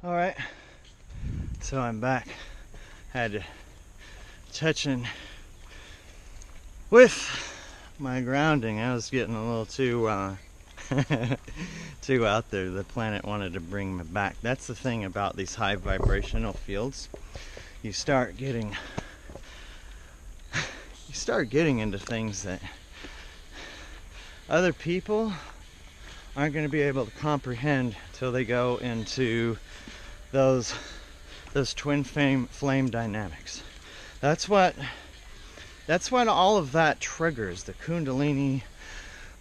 All right, so I'm back. Had to touch in with my grounding. I was getting a little too too out there. The planet wanted to bring me back. That's the thing about these high vibrational fields. You start getting into things that other people aren't going to be able to comprehend till they go into those twin flame dynamics. That's what all of that triggers. The kundalini,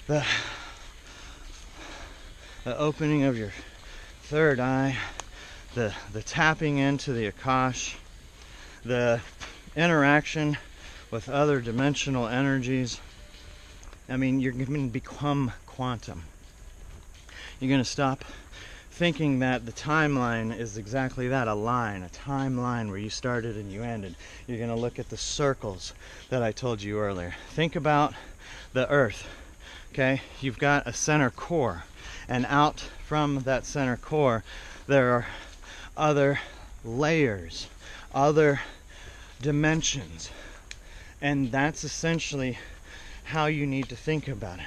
the opening of your third eye, the tapping into the Akash, the interaction with other dimensional energies. I mean, you're going to become quantum. You're going to stop thinking that the timeline is exactly that, a line, a timeline where you started and you ended. You're going to look at the circles that I told you earlier. Think about the Earth, okay? You've got a center core, and out from that center core, there are other layers, other dimensions, and that's essentially how you need to think about it.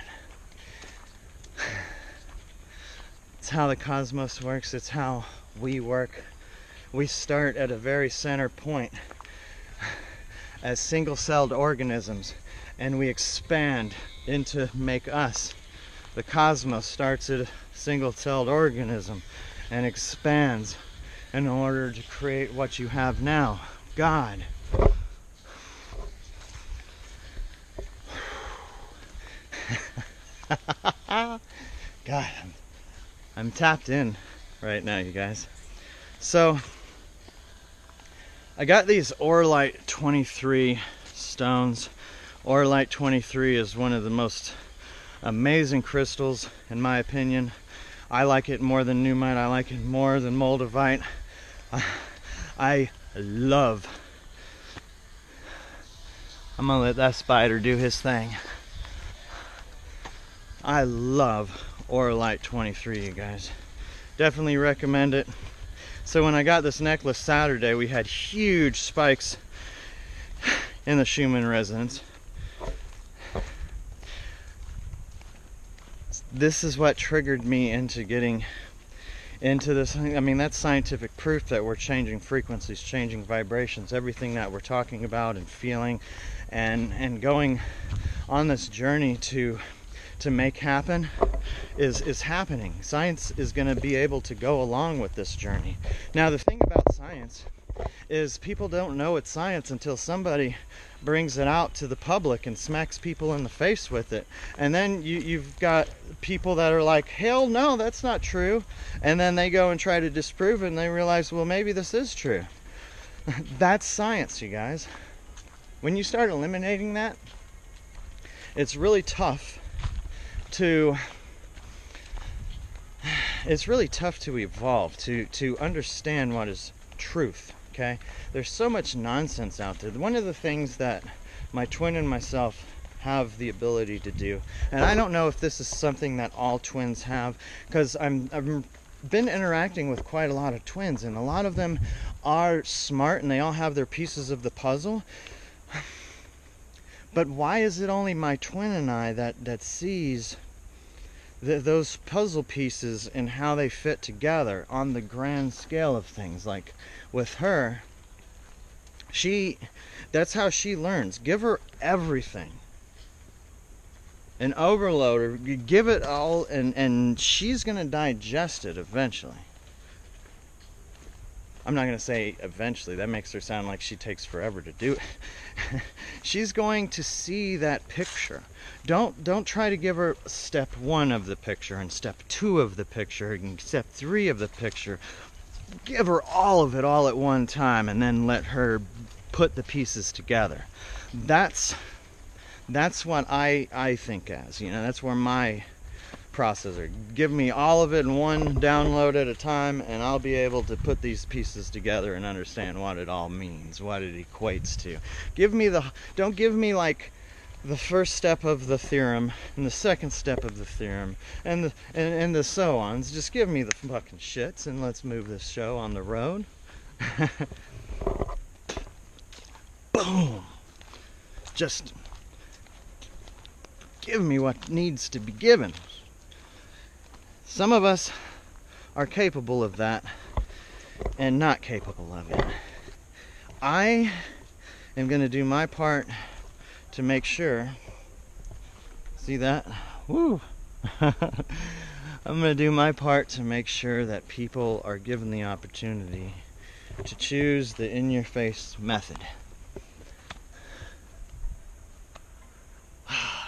It's how the cosmos works. It's how we work. We start at a very center point as single-celled organisms, and we expand into make us. The cosmos starts at a single-celled organism and expands in order to create what you have now, God. God, I'm tapped in right now, you guys. So I got these Orlite 23 stones. Orlite 23 is one of the most amazing crystals, in my opinion. I like it more than Numite. I like it more than Moldavite. I love. I'm gonna let that spider do his thing. I love Orlite 23, you guys. Definitely recommend it. So when I got this necklace Saturday, we had huge spikes in the Schumann resonance. This is what triggered me into getting into this. I mean, that's scientific proof that we're changing frequencies, changing vibrations, everything that we're talking about and feeling and going on this journey to make happen is happening. Science is going to be able to go along with this journey. Now, the thing about science is people don't know it's science until somebody brings it out to the public and smacks people in the face with it. And then you've got people that are like, hell no, that's not true. And then they go and try to disprove it, and they realize, well, maybe this is true. That's science, you guys. When you start eliminating that, it's really tough to evolve, to understand what is truth. Okay, there's so much nonsense out there. One of the things that my twin and myself have the ability to do, and I don't know if this is something that all twins have, because I've been interacting with quite a lot of twins, and a lot of them are smart and they all have their pieces of the puzzle. But why is it only my twin and I that sees those puzzle pieces and how they fit together on the grand scale of things? Like with her, that's how she learns. Give her everything. An overloader, give it all, and she's going to digest it eventually. I'm not going to say eventually. That makes her sound like she takes forever to do it. She's going to see that picture. Don't try to give her step 1 of the picture and step 2 of the picture and step 3 of the picture. Give her all of it all at one time, and then let her put the pieces together. That's what I think as, that's where my processor. Give me all of it in one download at a time, and I'll be able to put these pieces together and understand what it all means, what it equates to. Don't give me like the first step of the theorem and the second step of the theorem and the so ons. Just give me the fucking shits and let's move this show on the road. Boom. Just give me what needs to be given. Some of us are capable of that and not capable of it. I am going to do my part to make sure. See that? Woo! I'm going to do my part to make sure that people are given the opportunity to choose the in-your-face method.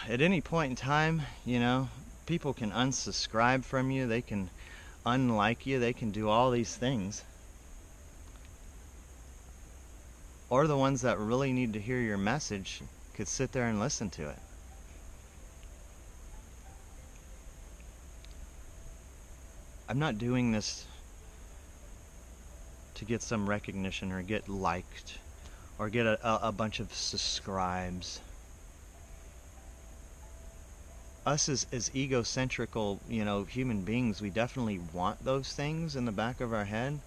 At any point in time, you know, people can unsubscribe from you, they can unlike you, they can do all these things. Or the ones that really need to hear your message could sit there and listen to it. I'm not doing this to get some recognition or get liked or get a bunch of subscribes. Us as egocentrical, you know, human beings, we definitely want those things in the back of our head.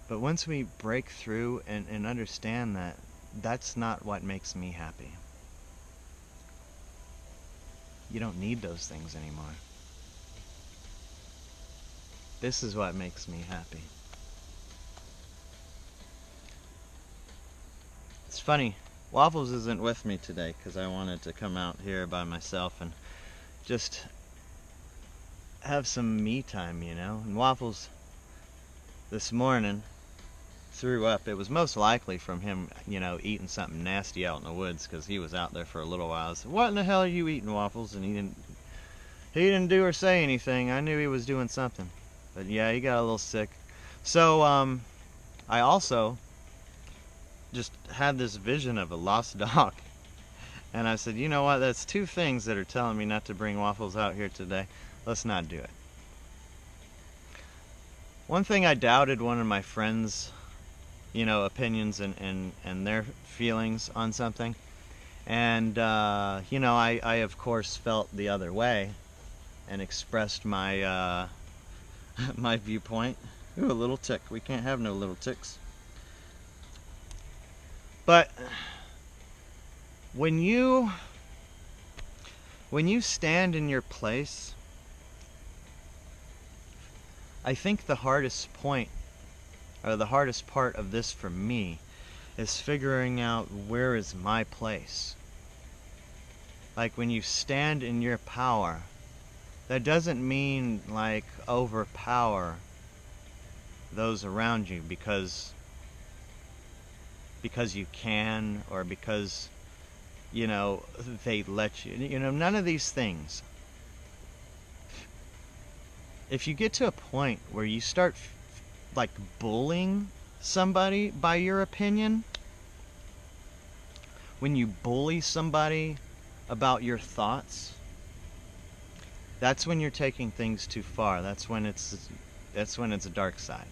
But once we break through and understand that that's not what makes me happy, you don't need those things anymore. This is what makes me happy. It's funny, Waffles isn't with me today because I wanted to come out here by myself and just have some me time, you know. And Waffles this morning threw up. It was most likely from him, you know, eating something nasty out in the woods because he was out there for a little while. I said, "What in the hell are you eating, Waffles?" And he didn't do or say anything. I knew he was doing something. But yeah, he got a little sick. So I also just had this vision of a lost dog. And I said, you know what, that's two things that are telling me not to bring Waffles out here today. Let's not do it. One thing I doubted one of my friends, you know, opinions and their feelings on something. And, you know, I of course felt the other way and expressed my, my viewpoint. Ooh, a little tick. We can't have no little ticks. But when you stand in your place, I think the hardest point, or the hardest part of this for me, is figuring out where is my place. Like when you stand in your power, that doesn't mean like overpower those around you because you can, or because, you know, they let you. You know, none of these things. If you get to a point where you start like bullying somebody by your opinion, when you bully somebody about your thoughts, that's when you're taking things too far. That's when it's a dark side.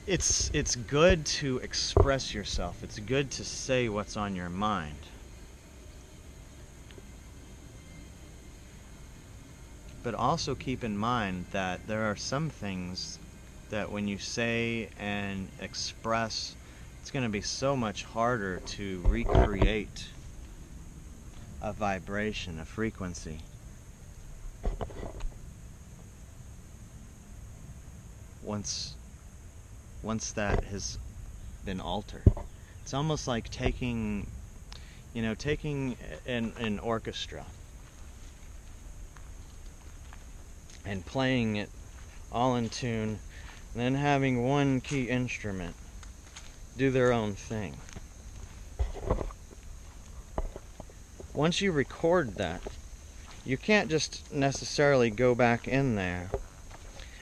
It's good to express yourself. It's good to say what's on your mind. But also keep in mind that there are some things that when you say and express, it's going to be so much harder to recreate a vibration, a frequency. Once that has been altered. It's almost like taking an orchestra and playing it all in tune, and then having one key instrument do their own thing. Once you record that, you can't just necessarily go back in there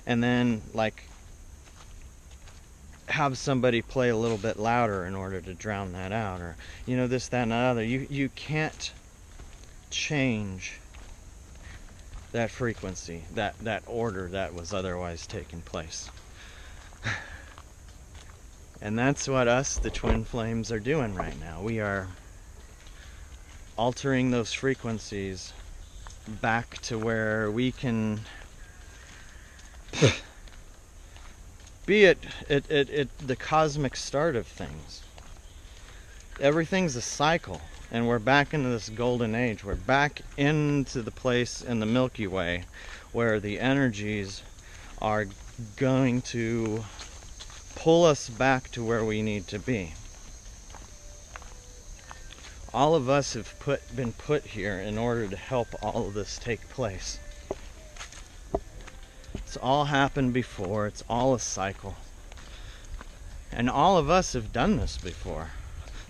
and then like have somebody play a little bit louder in order to drown that out, or you know, this, that, and the other. You can't change that frequency, that order that was otherwise taking place. And that's what us, the twin flames, are doing right now. We are altering those frequencies back to where we can be at the cosmic start of things. Everything's a cycle, and we're back into this golden age. We're back into the place in the Milky Way where the energies are going to pull us back to where we need to be. All of us have been put here in order to help all of this take place. It's all happened before. It's all a cycle. And all of us have done this before.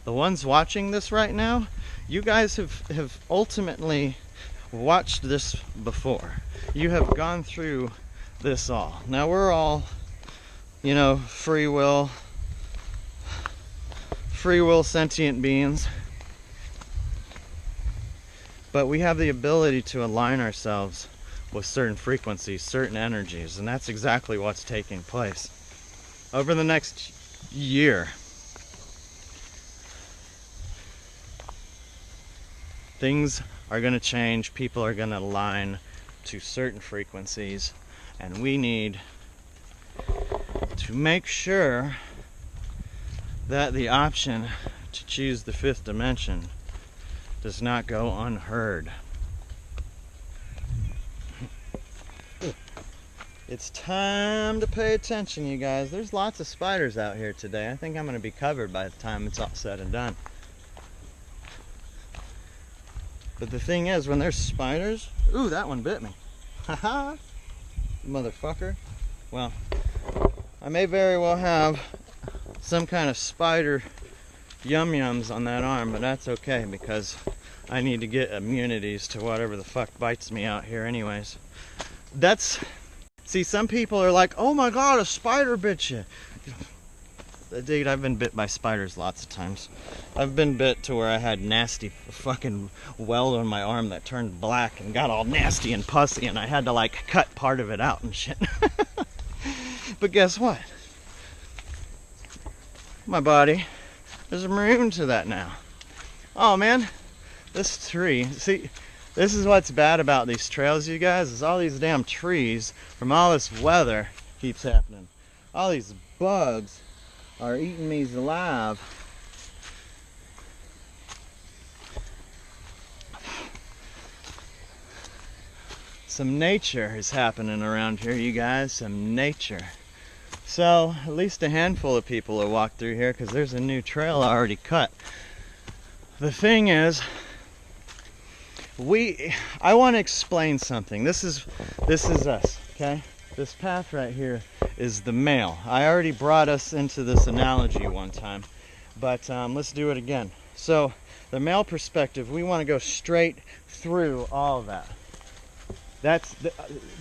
The ones watching this right now, you guys have ultimately watched this before. You have gone through this all. Now we're all, free will sentient beings. But we have the ability to align ourselves with certain frequencies, certain energies, and that's exactly what's taking place. Over the next year, things are going to change, people are going to align to certain frequencies, and we need to make sure that the option to choose the fifth dimension does not go unheard. It's time to pay attention, you guys. There's lots of spiders out here today. I think I'm going to be covered by the time it's all said and done. But the thing is, when there's spiders... Ooh, that one bit me. Haha! Motherfucker. Well, I may very well have some kind of spider yum-yums on that arm, but that's okay because I need to get immunities to whatever the fuck bites me out here anyways. See, some people are like, oh my god, a spider bit you. Dude, I've been bit by spiders lots of times. I've been bit to where I had nasty fucking weld on my arm that turned black and got all nasty and pussy, and I had to like cut part of it out and shit. But guess what? My body is immune to that now. Oh man, this tree, see, this is what's bad about these trails, you guys, is all these damn trees from all this weather keeps happening. All these bugs are eating me alive. Some nature is happening around here, you guys, some nature. So, at least a handful of people will walk through here because there's a new trail already cut. The thing is, I want to explain something. This is us, okay? This path right here is the male. I already brought us into this analogy one time, but let's do it again. So, the male perspective, we want to go straight through all of that.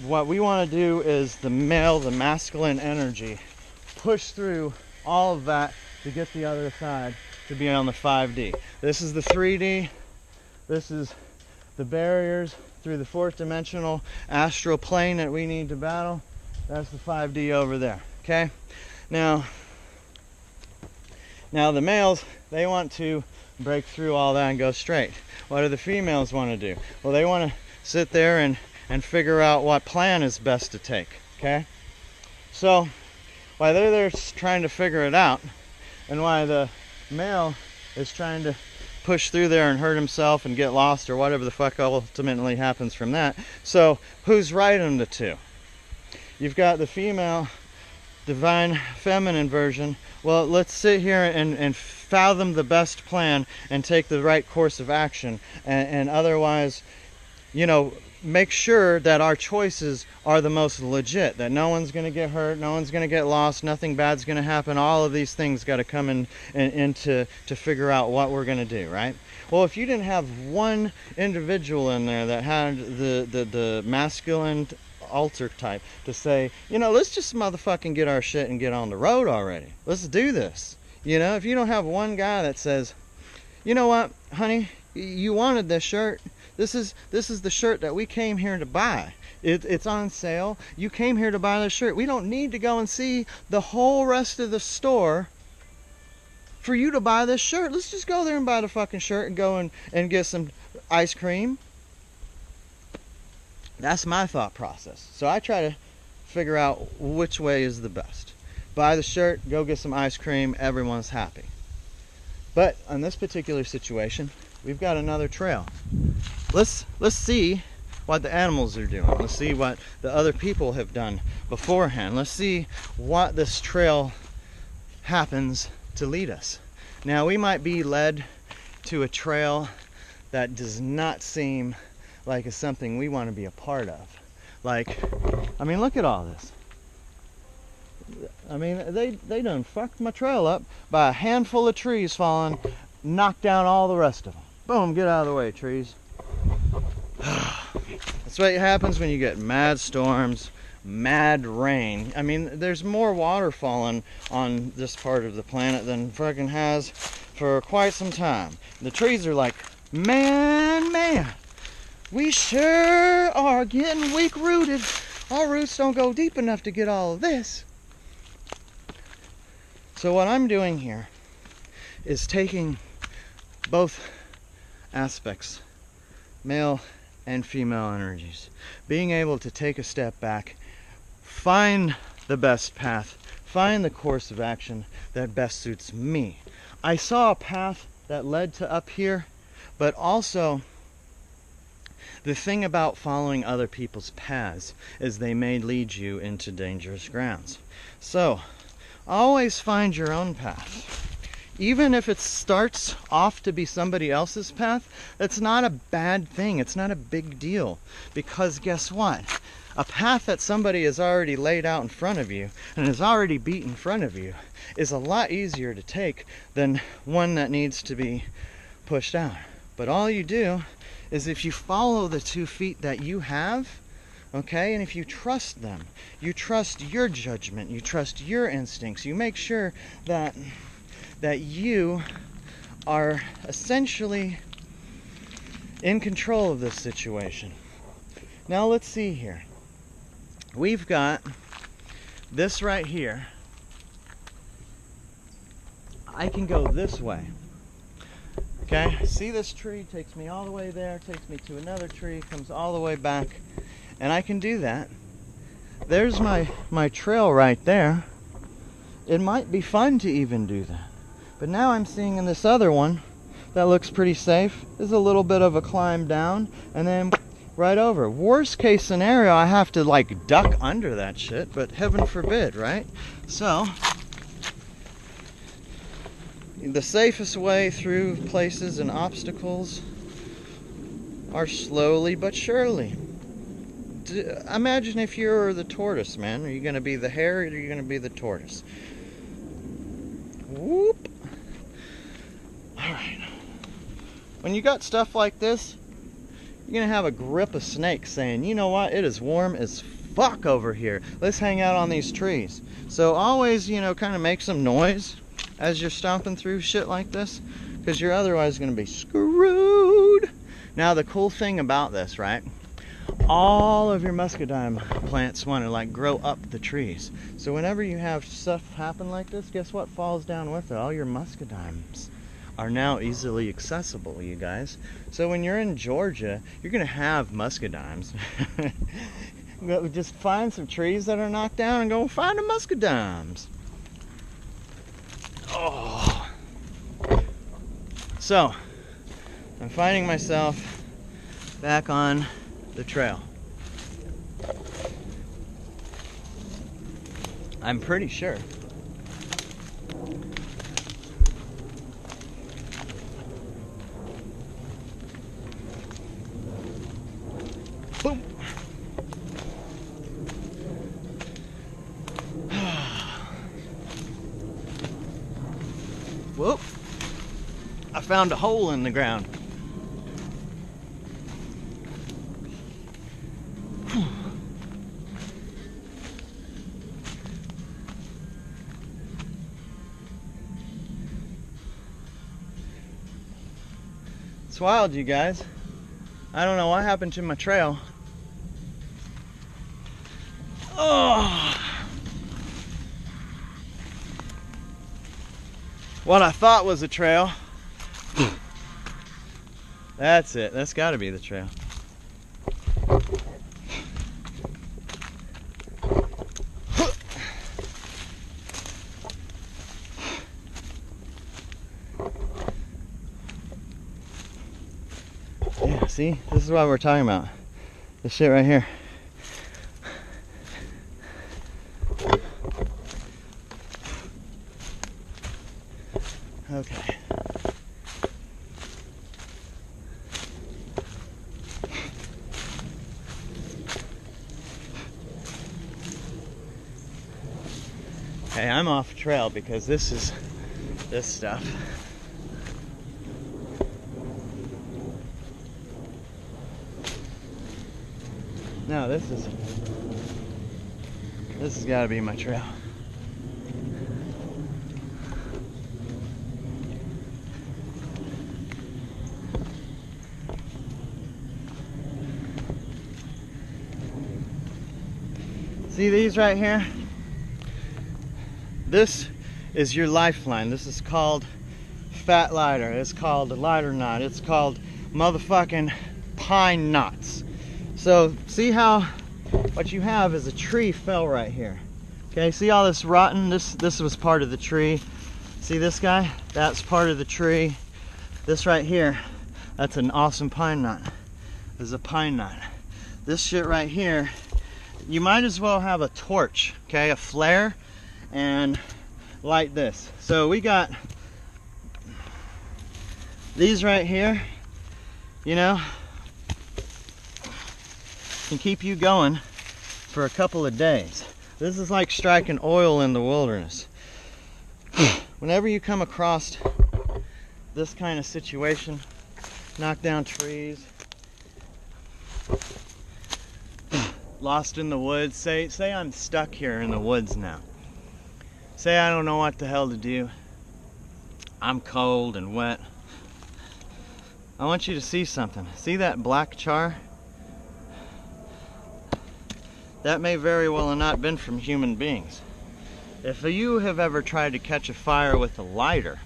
What we want to do is the masculine energy, push through all of that to get the other side to be on the 5D. This is the 3D. This is the barriers through the fourth dimensional astral plane that we need to battle. That's the 5D over there. Okay? Now the males, they want to break through all that and go straight. What do the females want to do? Well, they want to sit there and figure out what plan is best to take. Okay? So while they're there trying to figure it out, and why the male is trying to push through there and hurt himself and get lost or whatever the fuck ultimately happens from that. So who's right in the two? You've got the female divine feminine version. Well, let's sit here and fathom the best plan and take the right course of action, and otherwise, make sure that our choices are the most legit, that no one's going to get hurt, no one's going to get lost, nothing bad's going to happen. All of these things got to come in to figure out what we're going to do, right? Well, if you didn't have one individual in there that had the masculine altar type to say, let's just motherfucking get our shit and get on the road already. Let's do this. If you don't have one guy that says, you know what, honey, you wanted this shirt. This is the shirt that we came here to buy. It's on sale. You came here to buy this shirt. We don't need to go and see the whole rest of the store for you to buy this shirt. Let's just go there and buy the fucking shirt and go and get some ice cream. That's my thought process. So I try to figure out which way is the best. Buy the shirt, go get some ice cream, everyone's happy. But on this particular situation, we've got another trail. Let's see what the animals are doing. Let's see what the other people have done beforehand. Let's see what this trail happens to lead us. Now, we might be led to a trail that does not seem like it's something we want to be a part of. Like, I mean, look at all this. I mean, they done fucked my trail up by a handful of trees falling, knocked down all the rest of them. Boom, get out of the way, trees. That's what happens when you get mad storms, mad rain. I mean, there's more water falling on this part of the planet than fucking has for quite some time. The trees are like, man, we sure are getting weak-rooted. Our roots don't go deep enough to get all of this. So what I'm doing here is taking both aspects, male and female energies, being able to take a step back, find the best path, find the course of action that best suits me. I saw a path that led to up here, but also the thing about following other people's paths is they may lead you into dangerous grounds. So always find your own path. Even if it starts off to be somebody else's path, that's not a bad thing. It's not a big deal. Because guess what? A path that somebody has already laid out in front of you and has already beat in front of you is a lot easier to take than one that needs to be pushed out. But all you do is if you follow the 2 feet that you have, okay, and if you trust them, you trust your judgment, you trust your instincts, you make sure that you are essentially in control of this situation. Now let's see here. We've got this right here. I can go this way. Okay, see this tree takes me all the way there, takes me to another tree, comes all the way back, and I can do that. There's my trail right there. It might be fun to even do that. But now I'm seeing in this other one that looks pretty safe. There's a little bit of a climb down and then right over. Worst case scenario, I have to like duck under that shit, but heaven forbid, right? So the safest way through places and obstacles are slowly but surely. Imagine if you're the tortoise, man. Are you going to be the hare or are you going to be the tortoise? Whoop. Alright. When you got stuff like this, you're going to have a grip of snakes saying, you know what, it is warm as fuck over here. Let's hang out on these trees. So always, you know, kind of make some noise as you're stomping through shit like this, because you're otherwise going to be screwed. Now the cool thing about this, right? All of your muscadine plants want to like grow up the trees. So whenever you have stuff happen like this, guess what falls down with it? All your muscadines are now easily accessible, you guys. So when you're in Georgia, you're going to have muscadines. Just find some trees that are knocked down and go find the muscadines. Oh. So, I'm finding myself back on the trail. I'm pretty sure boom. Whoop. I found a hole in the ground. It's wild, you guys. I don't know what happened to my trail. Oh. what I thought was a trail. That's it. That's got to be the trail. Yeah, see? This is what we're talking about. This shit right here. Okay. Okay, I'm off trail because this is this stuff. No, this has got to be my trail. See these right here? This is your lifeline. This is called fat lighter. It's called a lighter knot. It's called motherfucking pine knots. So see how what you have is a tree fell right here. Okay, see all this rotten? This was part of the tree. See this guy? That's part of the tree. This right here, that's an awesome pine knot. This is a pine knot. This shit right here, you might as well have a torch, okay, a flare, and light this. So we got these right here, you know, can keep you going for a couple of days. This is like striking oil in the wilderness. Whenever you come across this kind of situation, knock down trees, lost in the woods, say I'm stuck here in the woods now. Say I don't know what the hell to do. I'm cold and wet. I want you to see something. See that black char? That may very well have not been from human beings. If you have ever tried to catch a fire with a lighter,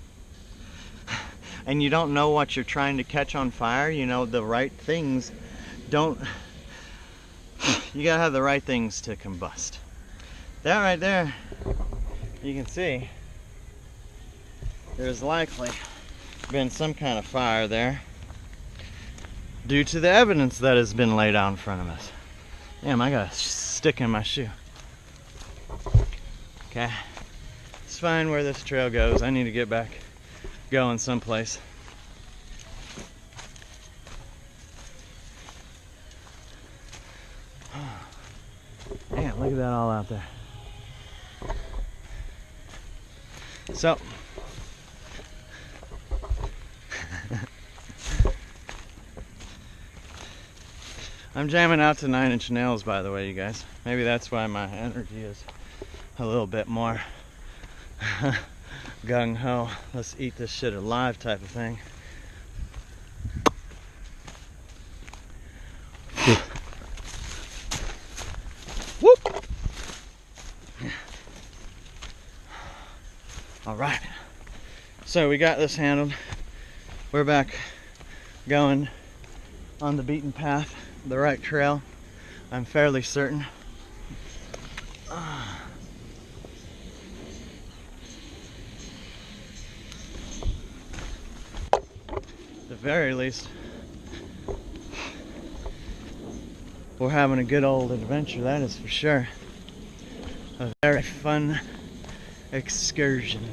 and you don't know what you're trying to catch on fire, you know, the right things don't, you gotta have the right things to combust. That right there, you can see, there's likely been some kind of fire there due to the evidence that has been laid out in front of us. Damn, I got a stick in my shoe. Okay, let's find where this trail goes. I need to get back going someplace. Man, look at that all out there. So, I'm jamming out to 9 Inch Nails, by the way, you guys. Maybe that's why my energy is a little bit more gung-ho. Let's eat this shit alive type of thing. Whoop! All right. So we got this handled. We're back going on the beaten path, the right trail. I'm fairly certain. At the very least, we're having a good old adventure, that is for sure. A very fun excursion.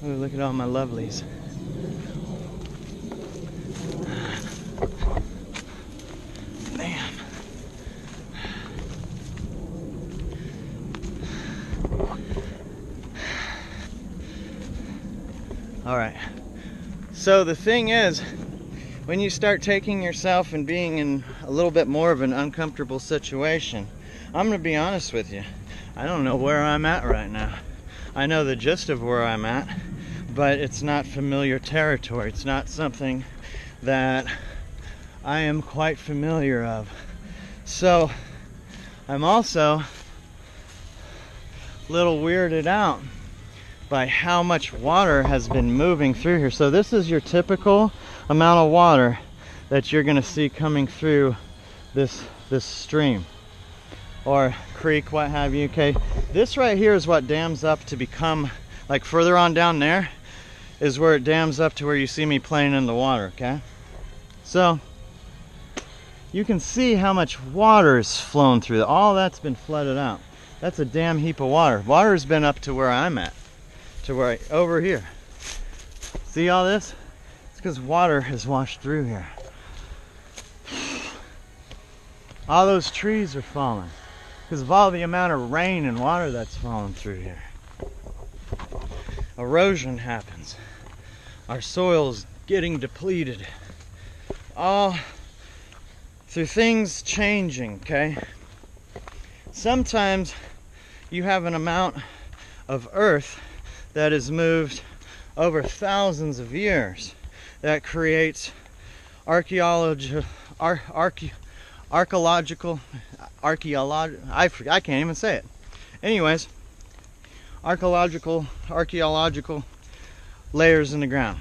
Oh, look at all my lovelies. Man. All right. So the thing is, when you start taking yourself and being in a little bit more of an uncomfortable situation, I'm gonna be honest with you. I don't know where I'm at right now. I know the gist of where I'm at, but it's not familiar territory. It's not something that I am quite familiar of. So I'm also a little weirded out by how much water has been moving through here. So this is your typical amount of water that you're going to see coming through this stream or creek, what have you. Okay, this right here is what dams up to become, like further on down there is where it dams up to where you see me playing in the water. Okay, so you can see how much water is flowing through. All that's been flooded out. That's a damn heap of water. Water's been up to where I'm at, to where over here. See all this? It's because water has washed through here. All those trees are falling because of all the amount of rain and water that's falling through here. Erosion happens. Our soil's getting depleted. All through things changing, okay? Sometimes you have an amount of earth that is moved over thousands of years that creates archaeological, I can't even say it. Anyways, archaeological layers in the ground.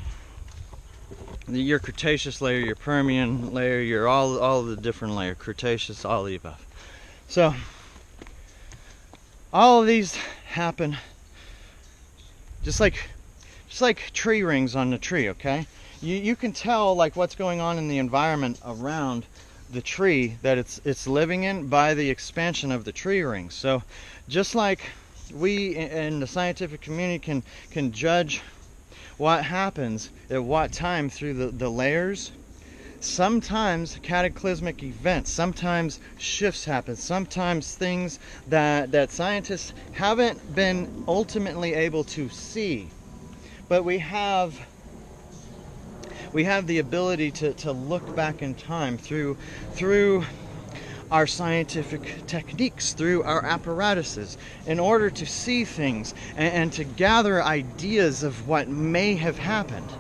Your Cretaceous layer, your Permian layer, your all the different layers, Cretaceous, all the above. So all of these happen just like tree rings on the tree, okay? You can tell like what's going on in the environment around the tree that it's living in by the expansion of the tree rings. So just like we in the scientific community can judge what happens at what time through the layers, sometimes cataclysmic events, sometimes shifts happen, sometimes things that scientists haven't been ultimately able to see, but we have the ability to look back in time through our scientific techniques, through our apparatuses, in order to see things and to gather ideas of what may have happened.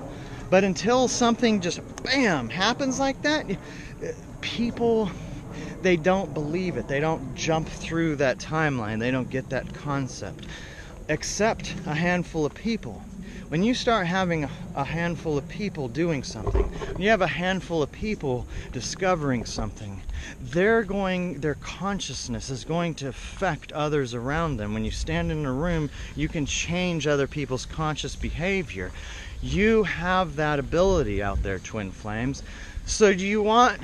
But until something just bam happens like that, people, they don't believe it. They don't jump through that timeline. They don't get that concept, except a handful of people. When you start having a handful of people doing something, when you have a handful of people discovering something, their consciousness is going to affect others around them. When you stand in a room, you can change other people's conscious behavior. You have that ability out there, twin flames. So do you want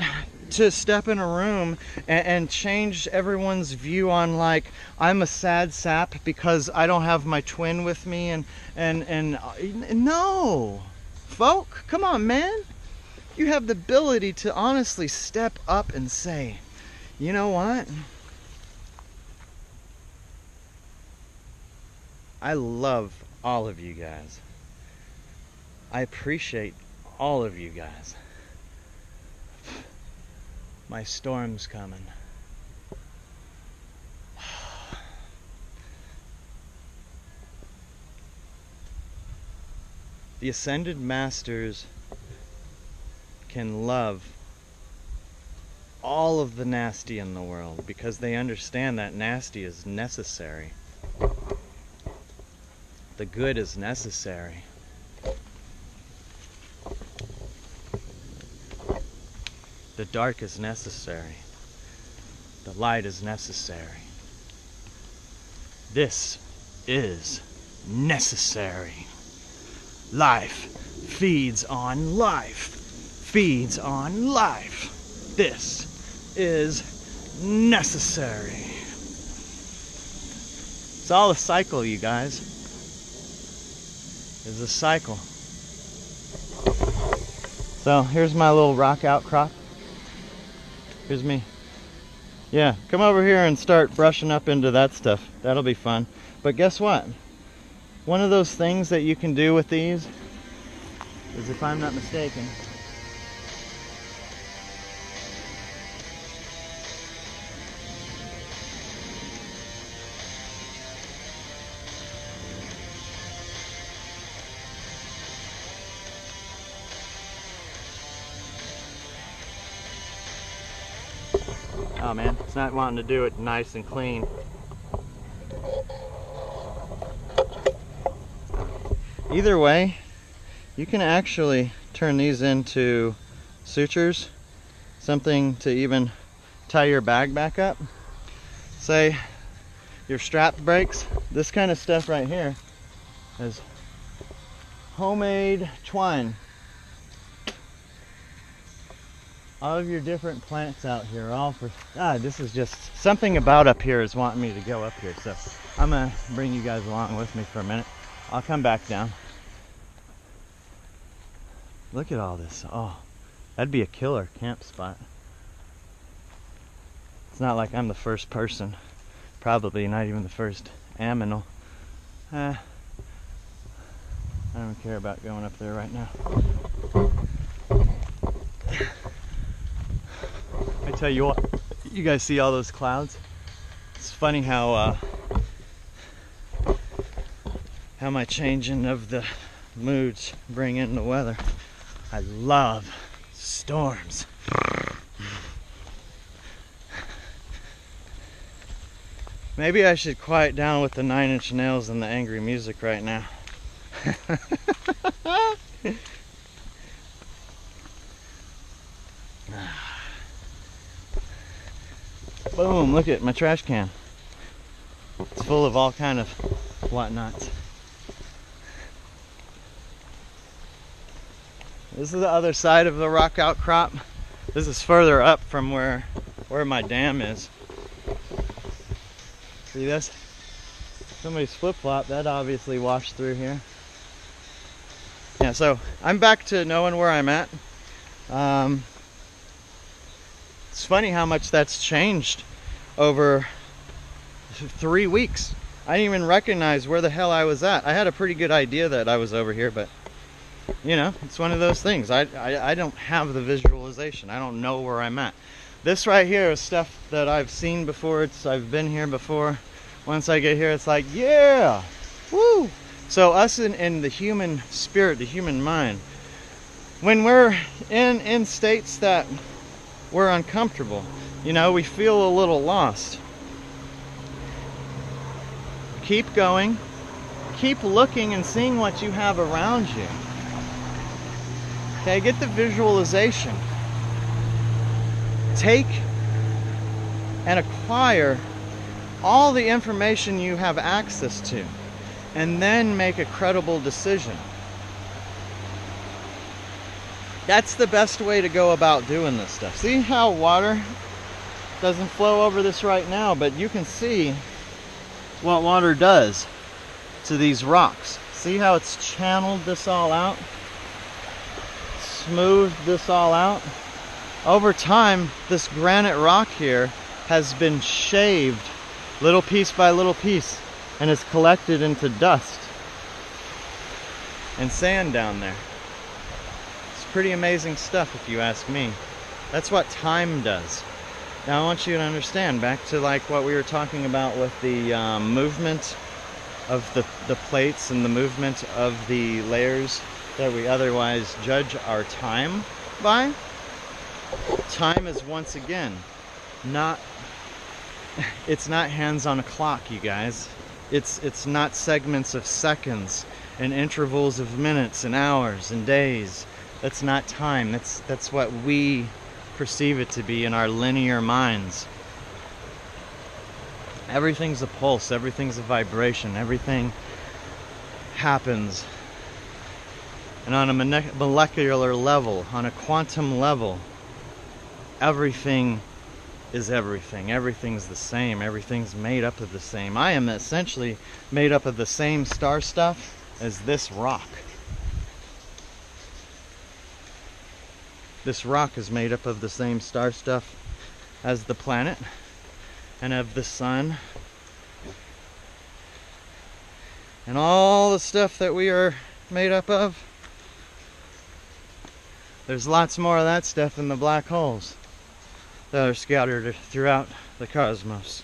to step in a room and change everyone's view on, like, I'm a sad sap because I don't have my twin with me, and no, folk, come on, man. You have the ability to honestly step up and say, you know what? I love all of you guys. I appreciate all of you guys. My storm's coming. The Ascended Masters can love all of the nasty in the world because they understand that nasty is necessary. The good is necessary. The dark is necessary. The light is necessary. This is necessary. Life feeds on life. Feeds on life. This is necessary. It's all a cycle, you guys. It's a cycle. So here's my little rock outcrop. Here's me. Yeah, come over here and start brushing up into that stuff. That'll be fun. But guess what? One of those things that you can do with these is, if I'm not mistaken, oh man, it's not wanting to do it nice and clean. Either way, you can actually turn these into sutures, something to even tie your bag back up. Say your strap breaks, this kind of stuff right here is homemade twine. All of your different plants out here are all for, this is just something about up here is wanting me to go up here, so I'm gonna bring you guys along with me for a minute. I'll come back down. Look at all this. Oh, that'd be a killer camp spot. It's not like I'm the first person, probably not even the first aminal. I don't care about going up there right now. I tell you what, you guys see all those clouds? It's funny how my changing of the moods bring in the weather. I love storms. Maybe I should quiet down with the 9 Inch Nails and the angry music right now. Boom, look at my trash can. It's full of all kind of whatnots. This is the other side of the rock outcrop. This is further up from where my dam is. See this? Somebody's flip-flop, that obviously washed through here. Yeah, so I'm back to knowing where I'm at. It's funny how much that's changed over 3 weeks. I didn't even recognize where the hell I was at. I had a pretty good idea that I was over here, but you know, it's one of those things. I don't have the visualization. I don't know where I'm at. This right here is stuff that I've seen before. I've been here before. Once I get here, it's like, yeah, woo. So us in the human spirit, the human mind, when we're in states that we're uncomfortable, you know, we feel a little lost. Keep going. Keep looking and seeing what you have around you. Okay, get the visualization. Take and acquire all the information you have access to, and then make a credible decision. That's the best way to go about doing this stuff. See how water doesn't flow over this right now, but you can see what water does to these rocks. See how it's channeled this all out? Smoothed this all out? Over time, this granite rock here has been shaved little piece by little piece and is collected into dust and sand down there. It's pretty amazing stuff if you ask me. That's what time does. Now I want you to understand, back to like what we were talking about with the movement of the plates and the movement of the layers that we otherwise judge our time by. Time is once again it's not hands on a clock, you guys. It's not segments of seconds and intervals of minutes and hours and days. That's not time. That's what we perceive it to be in our linear minds. Everything's a pulse, everything's a vibration, everything happens. And on a molecular level, on a quantum level, everything is everything. Everything's the same. Everything's made up of the same. I am essentially made up of the same star stuff as this rock. This rock is made up of the same star stuff as the planet and of the sun and all the stuff that we are made up of. There's lots more of that stuff in the black holes that are scattered throughout the cosmos.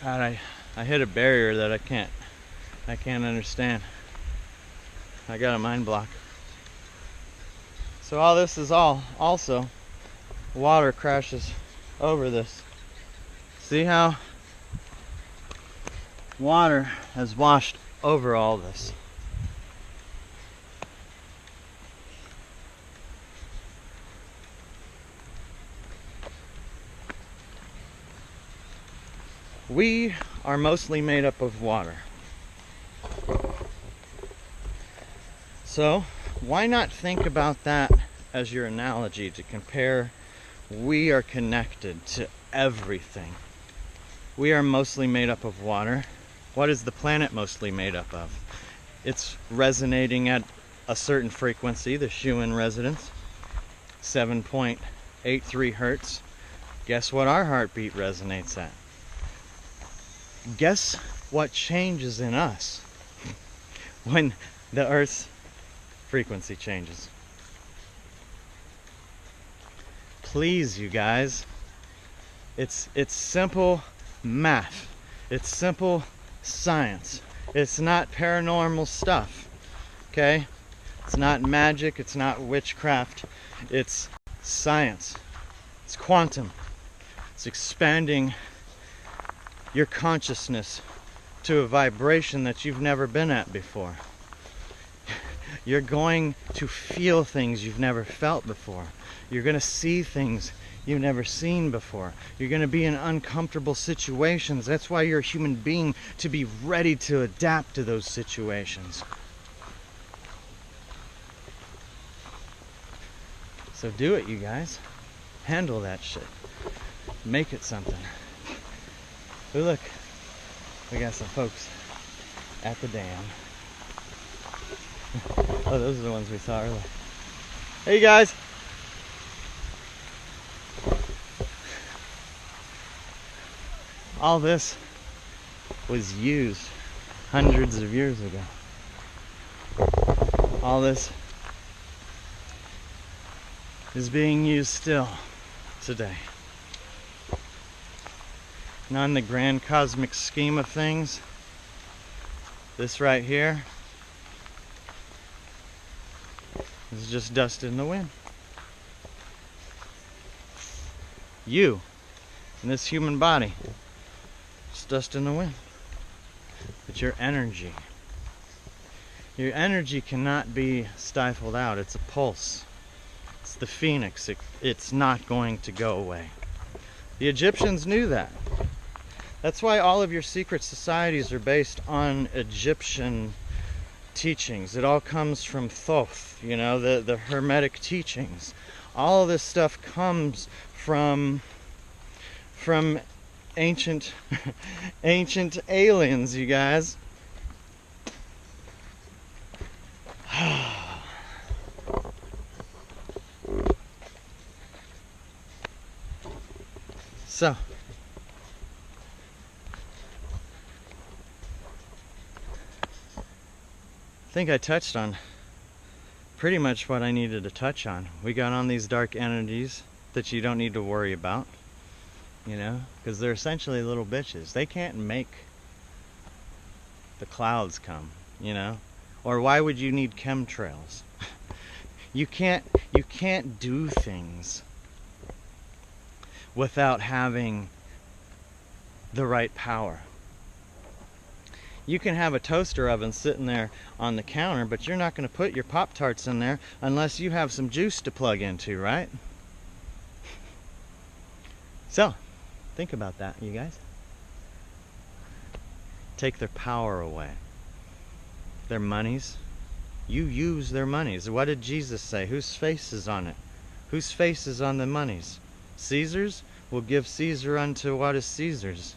God, I hit a barrier that I can't understand. I got a mind block. So all this is also water crashes over this. See how water has washed over all this? We are mostly made up of water. So, why not think about that as your analogy to compare? We are connected to everything. We are mostly made up of water. What is the planet mostly made up of? It's resonating at a certain frequency, the Schumann resonance, 7.83 hertz. Guess what our heartbeat resonates at? Guess what changes in us when the Earth's frequency changes? Please, you guys, it's simple math. It's simple science. It's not paranormal stuff, okay? It's not magic. It's not witchcraft. It's science. It's quantum. It's expanding your consciousness to a vibration that you've never been at before. You're going to feel things you've never felt before. You're going to see things you've never seen before. You're going to be in uncomfortable situations. That's why you're a human being, to be ready to adapt to those situations. So do it, you guys. Handle that shit. Make it something. Oh, look, we got some folks at the dam. Oh, those are the ones we saw earlier. Hey, guys. All this was used hundreds of years ago. All this is being used still today. Now, in the grand cosmic scheme of things, this right here is just dust in the wind. You, in this human body, it's dust in the wind. But your energy cannot be stifled out. It's a pulse. It's the phoenix. It's not going to go away. The Egyptians knew that. That's why all of your secret societies are based on Egyptian teachings. It all comes from Thoth, you know, the Hermetic teachings. All of this stuff comes from ancient ancient aliens, you guys. So, I think I touched on pretty much what I needed to touch on. We got on these dark entities that you don't need to worry about, you know, because they're essentially little bitches. They can't make the clouds come, you know, or why would you need chemtrails? You can't do things without having the right power. You can have a toaster oven sitting there on the counter, but you're not going to put your Pop-Tarts in there unless you have some juice to plug into, right? So, think about that, you guys. Take their power away. Their monies. You use their monies. What did Jesus say? Whose face is on it? Whose face is on the monies? Caesar's? Will give Caesar unto what is Caesar's,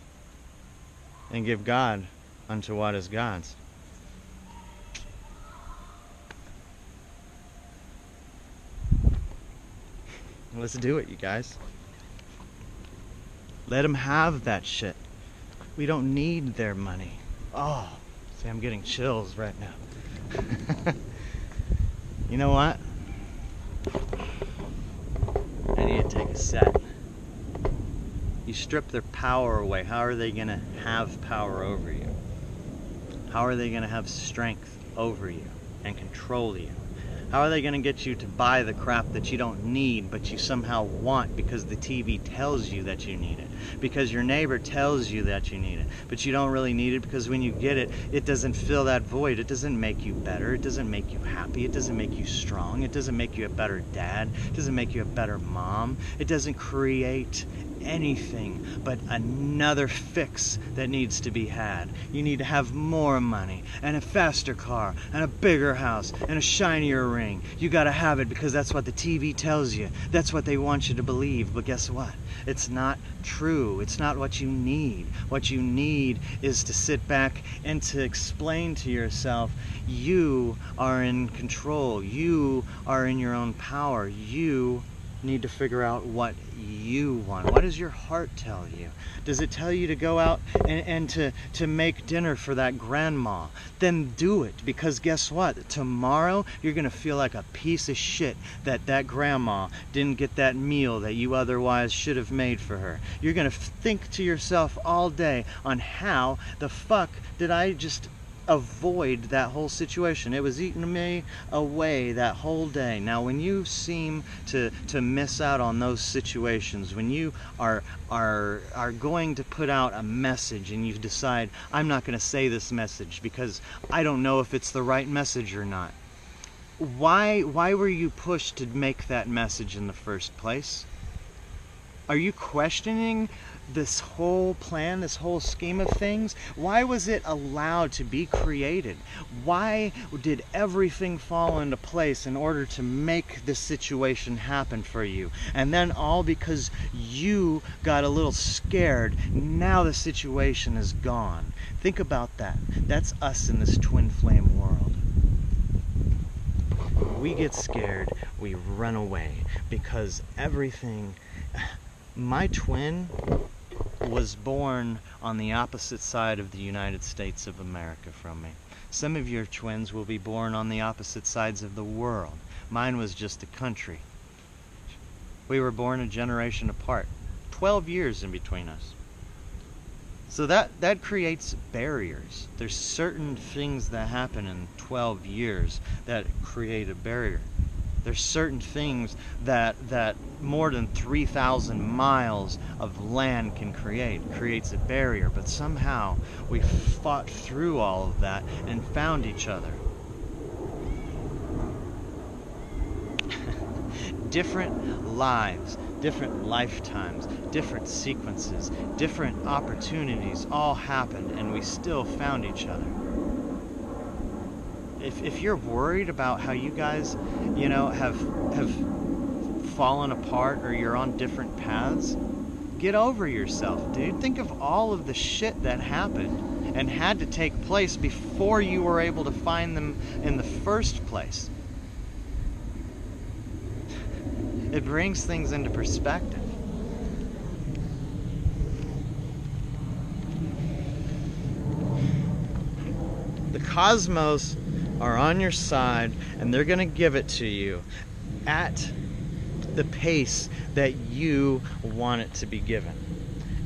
and give God unto what is God's. Let's do it, you guys. Let them have that shit. We don't need their money. Oh, see, I'm getting chills right now. You know what? I need to take a set. You strip their power away. How are they going to have power over you? How are they going to have strength over you and control you? How are they going to get you to buy the crap that you don't need but you somehow want because the TV tells you that you need it? Because your neighbor tells you that you need it, but you don't really need it because when you get it, it doesn't fill that void. It doesn't make you better. It doesn't make you happy. It doesn't make you strong. It doesn't make you a better dad. It doesn't make you a better mom. It doesn't create anything but another fix that needs to be had. You need to have more money and a faster car and a bigger house and a shinier ring. You gotta have it because that's what the TV tells you. That's what they want you to believe. But guess what? It's not true. It's not what you need. What you need is to sit back and to explain to yourself, you are in control. You are in your own power. You need to figure out what you want. What does your heart tell you? Does it tell you to go out and to make dinner for that grandma? Then do it, because guess what? Tomorrow you're gonna feel like a piece of shit that grandma didn't get that meal that you otherwise should have made for her. You're gonna think to yourself all day on how the fuck did I just avoid that whole situation. It was eating me away that whole day. Now when you seem to miss out on those situations, when you are going to put out a message and you decide, I'm not going to say this message because I don't know if it's the right message or not. Why were you pushed to make that message in the first place? Are you questioning this whole plan, this whole scheme of things? Why was it allowed to be created? Why did everything fall into place in order to make this situation happen for you? And then all because you got a little scared, now the situation is gone. Think about that. That's us in this twin flame world. We get scared, we run away, because everything... My twin was born on the opposite side of the United States of America from me. Some of your twins will be born on the opposite sides of the world. Mine was just a country. We were born a generation apart. 12 years in between us. So that creates barriers. There's certain things that happen in 12 years that create a barrier. There's certain things that more than 3,000 miles of land can create. It creates a barrier, but somehow we fought through all of that and found each other. Different lives, different lifetimes, different sequences, different opportunities all happened, and we still found each other. If you're worried about how you guys, have fallen apart or you're on different paths, get over yourself, dude. Think of all of the shit that happened and had to take place before you were able to find them in the first place. It brings things into perspective. The cosmos are on your side, and they're going to give it to you at the pace that you want it to be given.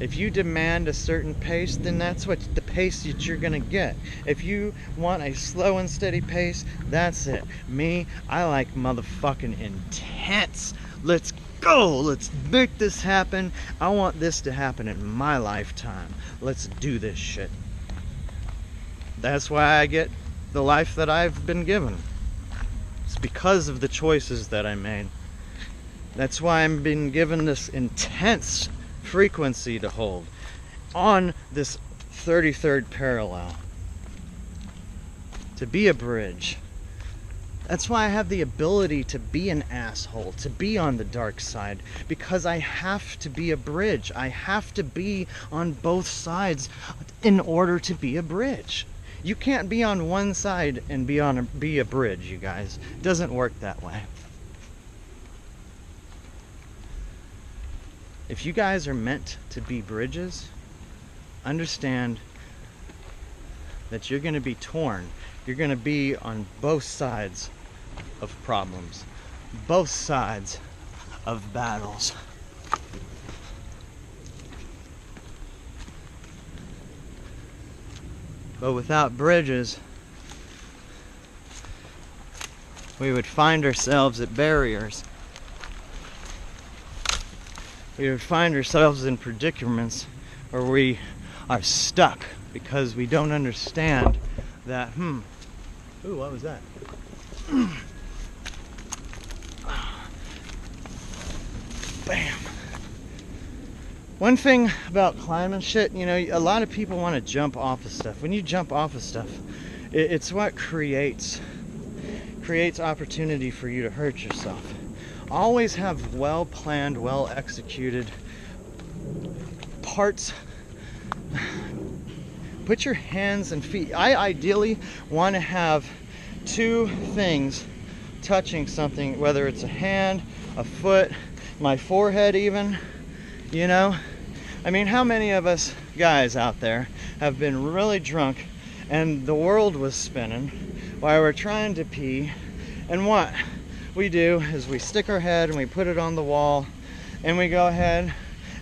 If you demand a certain pace, then that's what the pace that you're going to get. If you want a slow and steady pace, that's it. Me, I like motherfucking intense. Let's go. Let's make this happen. I want this to happen in my lifetime. Let's do this shit. That's why I get the life that I've been given. It's because of the choices that I made. That's why I'm being given this intense frequency to hold on this 33rd parallel. To be a bridge. That's why I have the ability to be an asshole, to be on the dark side, because I have to be a bridge. I have to be on both sides in order to be a bridge. You can't be on one side and be a bridge, you guys. It doesn't work that way. If you guys are meant to be bridges, understand that you're going to be torn. You're going to be on both sides of problems, both sides of battles. But without bridges, we would find ourselves at barriers. We would find ourselves in predicaments where we are stuck because we don't understand that, ooh, what was that? Bam. One thing about climbing shit, you know, a lot of people want to jump off of stuff. When you jump off of stuff, it's what creates opportunity for you to hurt yourself. Always have well-planned, well-executed parts. Put your hands and feet. I ideally want to have two things touching something, whether it's a hand, a foot, my forehead even, you know. I mean, how many of us guys out there have been really drunk and the world was spinning while we're trying to pee, and what we do is we stick our head and we put it on the wall and we go ahead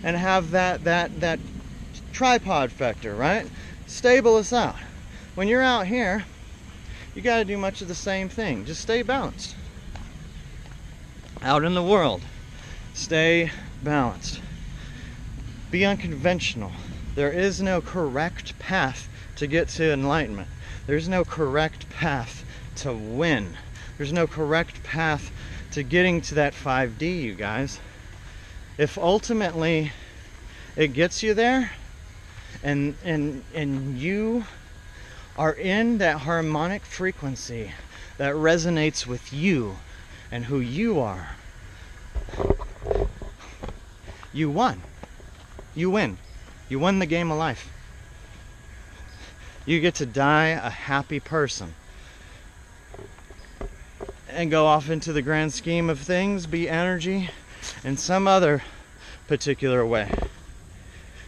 and have that tripod factor, right? Stable us out. When you're out here, you got to do much of the same thing. Just stay balanced. Out in the world, stay balanced. Be unconventional. There is no correct path to get to enlightenment. There's no correct path to win. There's no correct path to getting to that 5D, you guys. If ultimately it gets you there, and you are in that harmonic frequency that resonates with you and who you are, you won. You win. You won the game of life. You get to die a happy person and go off into the grand scheme of things, be energy in some other particular way.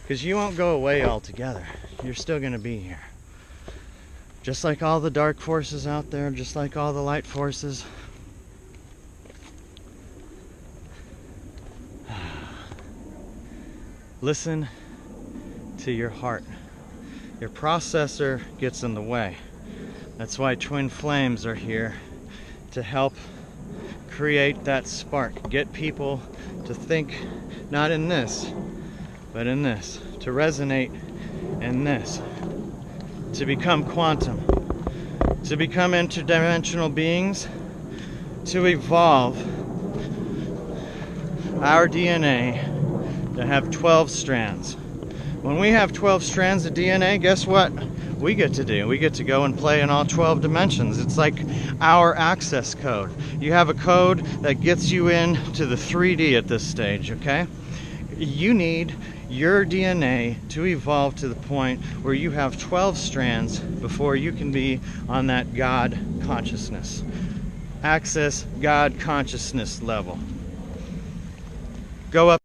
Because you won't go away altogether. You're still going to be here. Just like all the dark forces out there, just like all the light forces. Listen to your heart. Your processor gets in the way. That's why twin flames are here, to help create that spark. Get people to think not in this, but in this. To resonate in this. To become quantum. To become interdimensional beings. To evolve our DNA to have 12 strands. When we have 12 strands of DNA, guess what we get to do? We get to go and play in all 12 dimensions. It's like our access code. You have a code that gets you into the 3D at this stage, okay? You need your DNA to evolve to the point where you have 12 strands before you can be on that God consciousness. Access God consciousness level. Go up